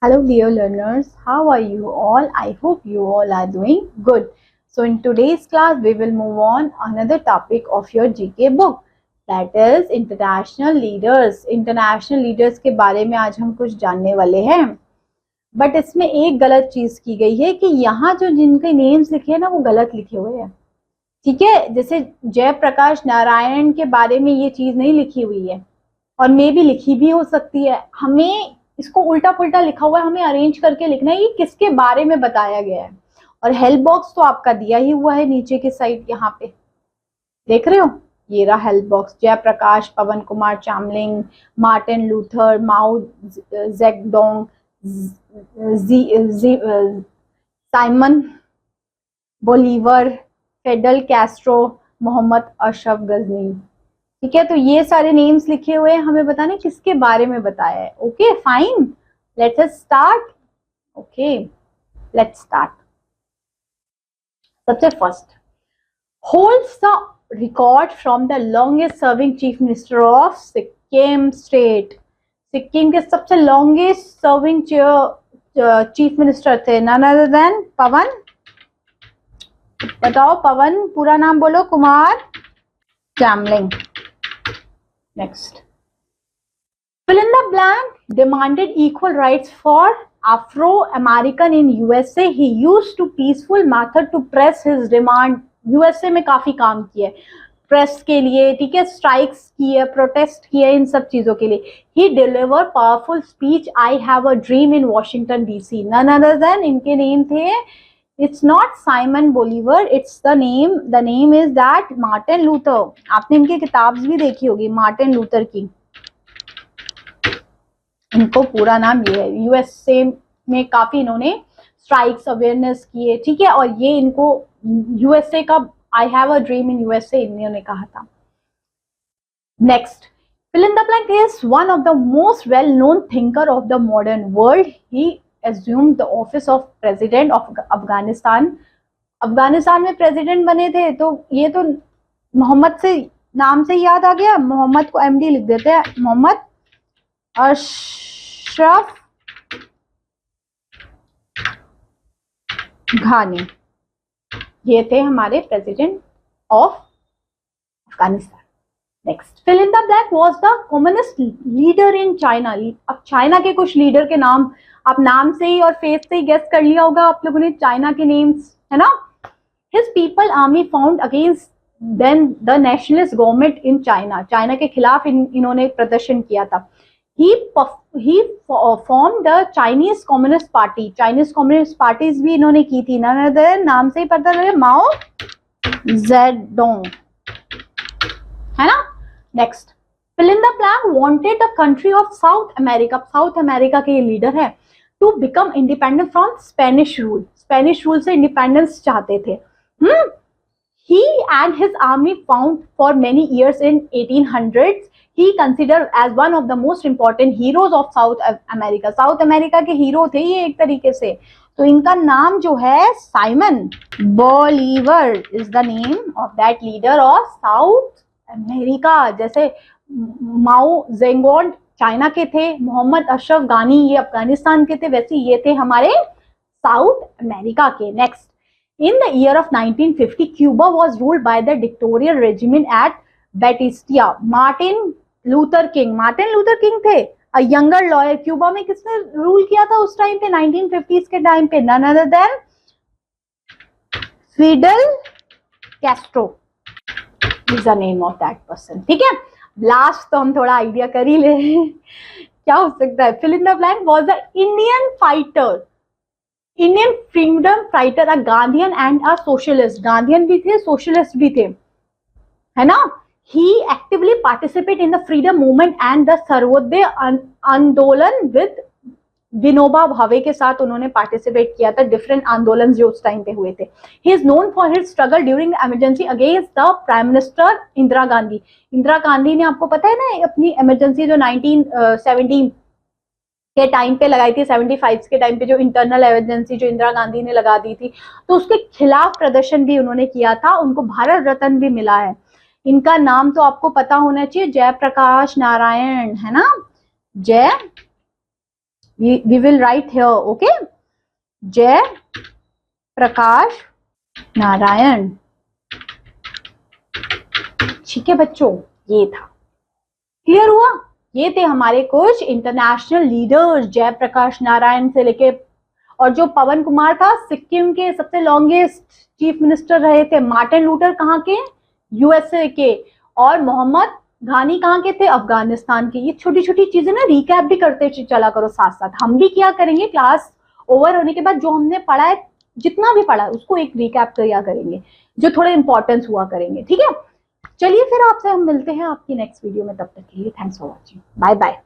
Hello dear learners, how are you all? I hope you all are doing good. So in today's class we will move on another topic of your GK book, that is international leaders. International leaders के बारे में आज हम कुछ जानने वाले हैं, but इसमें एक गलत चीज की गई है कि यहाँ जो जिनके नेम्स लिखे हैं ना वो गलत लिखे हुए हैं। ठीक है, जैसे जयप्रकाश नारायण के बारे में ये चीज नहीं लिखी हुई है और मे भी लिखी भी हो सकती है। हमें इसको उल्टा पुल्टा लिखा हुआ है, हमें अरेंज करके लिखना है ये किसके बारे में बताया गया है। और हेल्प बॉक्स तो आपका दिया ही हुआ है नीचे की साइड, यहाँ पे देख रहे हो, ये रहा help box. Jayaprakash, Pawan Kumar Chamling, Martin Luther, Mao Zedong, Simon Bolivar, Fidel Castro, Mohammad Ashraf गजनी। ठीक है, तो ये सारे नेम्स लिखे हुए हैं, हमें बताने किसके बारे में बताया है। Okay fine, let's start. Okay let's start. सबसे first, holds the record from the longest serving chief minister of Sikkim state. Sikkim के सबसे लॉन्गेस्ट सर्विंग चीफ मिनिस्टर थे, नन अदर देन पवन। बताओ पवन, पूरा नाम बोलो। Kumar Chamling. Next, fill in the blank. Demanded equal rights for Afro-American in USA. He used to peaceful method to press his demand. USA में काफी काम किया है प्रेस के लिए, ठीक है, स्ट्राइक्स किए, प्रोटेस्ट किए, इन सब चीजों के लिए। He delivered powerful speech, I have a dream, in Washington DC. None other than, इनके नेम थे, it's not Simon Bolivar, it's the name is that Martin Luther. आपने इनकी किताब भी देखी होगी, मार्टिन लूथर की, इनको पूरा नाम ये है। यूएसए में काफी इन्होंने स्ट्राइक्स अवेयरनेस किए, ठीक है, और ये इनको यूएसए का I have a dream in USA इन्होंने कहा था। Next, fill in the blank is one of the most well known thinker of the modern world. He assumed the office of president of Afghanistan. Afghanistan में president बने थे, तो ये तो मोहम्मद से नाम से याद आ गया, मोहम्मद को एमडी लिख देते हैं, मोहम्मद अशरफ घानी। ये थे हमारे president of Afghanistan. Next, fill in the blank was the communist leader in China. अब चाइना के कुछ लीडर के नाम आप नाम से ही और फेस से ही गेस कर लिया होगा आप लोगों ने, चाइना के नेम्स है ना। His people army found against then the nationalist government in China. China के खिलाफ इन्होंने प्रदर्शन किया था। He form the Chinese Communist Party. Chinese Communist parties भी इन्होंने की थी, नाम से ही पता लगे, माओ जेडोंग, है ना। Next, fill in the blank wanted the country of South America. South America के ये लीडर है, to become independent from Spanish rule. Spanish rule से इंडिपेंडेंस चाहते थे। He and his army found for many years in 1800s. He considered as one of the most important heroes of South America. South America के hero थे ये एक तरीके से। तो इनका नाम जो है Simon Bolivar is the name of that leader of South America. जैसे माओ जेडोंग चाइना के थे, मोहम्मद अशरफ गानी ये अफगानिस्तान के थे, वैसे ये थे हमारे साउथ अमेरिका के। Next, in the year of 1950 Cuba was ruled by the dictatorial regime at Batista. Martin Luther King थे a younger lawyer. क्यूबा में किसने रूल किया था उस टाइम पे, 1950s के टाइम पे, none other than Fidel Castro is the name of that person. ठीक है, लास्ट तो हम थोड़ा आइडिया कर ही ले क्या हो सकता है। fill in the blank was the Indian freedom fighter, a Gandhian and a socialist. Gandhian भी थे, सोशलिस्ट भी थे, है ना। He actively participate in the freedom movement and the Sarvodaya आंदोलन with विनोबा भावे के साथ उन्होंने पार्टिसिपेट किया था, डिफरेंट आंदोलन जो उस टाइम पे हुए थे। He is known for his struggle during the emergency against the Prime Minister Indira Gandhi. Indira Gandhi ने, आपको पता है ना, अपनी इमरजेंसी जो 1970 के टाइम पे लगाई थी, 75 के टाइम पे जो इंटरनल इमरजेंसी जो इंदिरा गांधी ने लगा दी थी, तो उसके खिलाफ प्रदर्शन भी उन्होंने किया था। उनको भारत रत्न भी मिला है। इनका नाम तो आपको पता होना चाहिए, जयप्रकाश नारायण, है ना, जय we will write here, okay? जय प्रकाश नारायण। ठीक है बच्चों, ये था, क्लियर हुआ? ये थे हमारे कुछ इंटरनेशनल लीडर्स, जय प्रकाश नारायण से लेके, और जो पवन कुमार था सिक्किम के सबसे लॉन्गेस्ट चीफ मिनिस्टर रहे थे। मार्टिन लूथर कहाँ के? यूएसए के। और मोहम्मद घानी कहाँ के थे? अफगानिस्तान के। ये छोटी छोटी चीजें ना रिकैप भी करते चला करो साथ साथ। हम भी क्या करेंगे, क्लास ओवर होने के बाद जो हमने पढ़ा है, जितना भी पढ़ा है उसको एक रिकैप किया करेंगे, जो थोड़े इंपॉर्टेंस हुआ करेंगे। ठीक है, चलिए फिर आपसे हम मिलते हैं आपकी नेक्स्ट वीडियो में। तब तक के लिए thanks for watching, bye bye.